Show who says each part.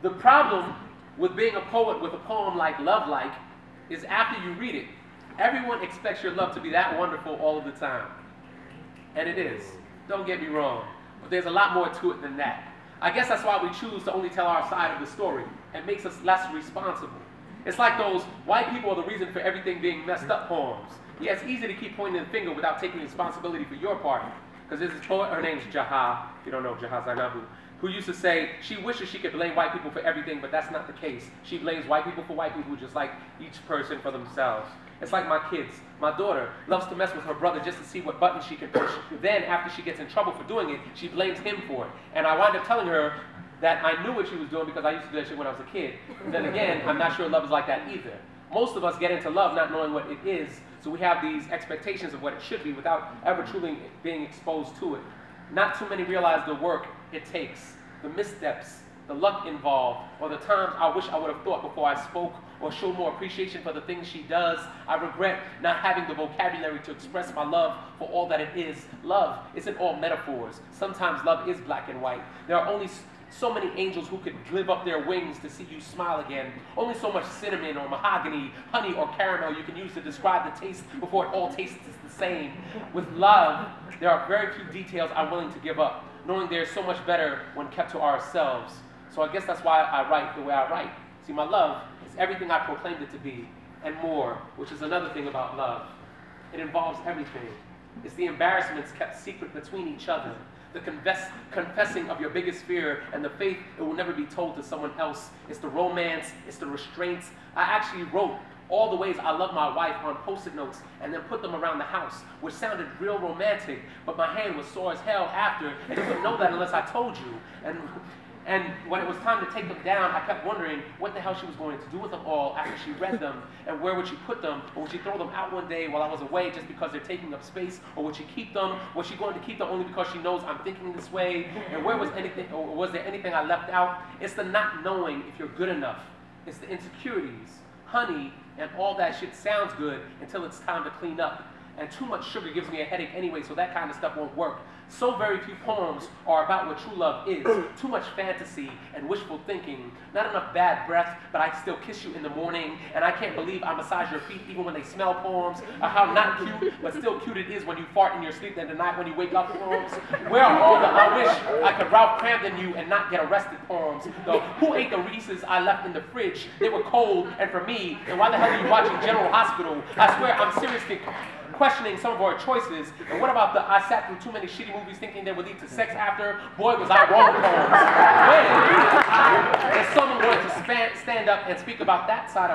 Speaker 1: The problem with being a poet with a poem like Love Like is after you read it, everyone expects your love to be that wonderful all of the time. And it is. Don't get me wrong. But there's a lot more to it than that. I guess that's why we choose to only tell our side of the story. It makes us less responsible. It's like those white people are the reason for everything being messed up poems. Yeah, it's easy to keep pointing the finger without taking responsibility for your part. Because there's this poet, her name's Shihan, if you don't know, Shihan Zainabu, who used to say she wishes she could blame white people for everything, but that's not the case. She blames white people for white people, just like each person for themselves. It's like my kids. My daughter loves to mess with her brother just to see what buttons she can push. Then, after she gets in trouble for doing it, she blames him for it. And I wind up telling her that I knew what she was doing because I used to do that shit when I was a kid. And then again, I'm not sure love is like that either. Most of us get into love not knowing what it is, so we have these expectations of what it should be without ever truly being exposed to it. Not too many realize the work it takes, the missteps, the luck involved, or the times I wish I would have thought before I spoke or showed more appreciation for the things she does. I regret not having the vocabulary to express my love for all that it is. Love isn't all metaphors. Sometimes love is black and white. There are only so many angels who could live up their wings to see you smile again. Only so much cinnamon or mahogany, honey or caramel you can use to describe the taste before it all tastes the same. With love, there are very few details I'm willing to give up, knowing they're so much better when kept to ourselves. So I guess that's why I write the way I write. See, my love is everything I proclaimed it to be, and more, which is another thing about love. It involves everything. It's the embarrassments kept secret between each other, the confessing of your biggest fear, and the faith it will never be told to someone else. It's the romance, it's the restraints. I actually wrote all the ways I love my wife on Post-it notes and then put them around the house, which sounded real romantic, but my hand was sore as hell after, and you wouldn't know that unless I told you. And when it was time to take them down, I kept wondering what the hell she was going to do with them all after she read them, and where would she put them, or would she throw them out one day while I was away just because they're taking up space, or would she keep them? Was she going to keep them only because she knows I'm thinking this way? And where was anything, or was there anything I left out? It's the not knowing if you're good enough. It's the insecurities, honey, and all that shit sounds good until it's time to clean up. And too much sugar gives me a headache anyway, so that kind of stuff won't work. So very few poems are about what true love is. Too much fantasy and wishful thinking. Not enough bad breath, but I still kiss you in the morning. And I can't believe I massage your feet even when they smell poems. Or how not cute, but still cute it is when you fart in your sleep and the night when you wake up poems. Where are all the I wish I could Ralph Cramden you and not get arrested poems? Though, who ate the Reese's I left in the fridge? They were cold, and for me, and why the hell are you watching General Hospital? I swear I'm seriously questioning some of our choices. And what about the I sat through too many shitty movies thinking they would lead to sex after? Boy, was I wrong poems. When is someone going to stand up and speak about that side of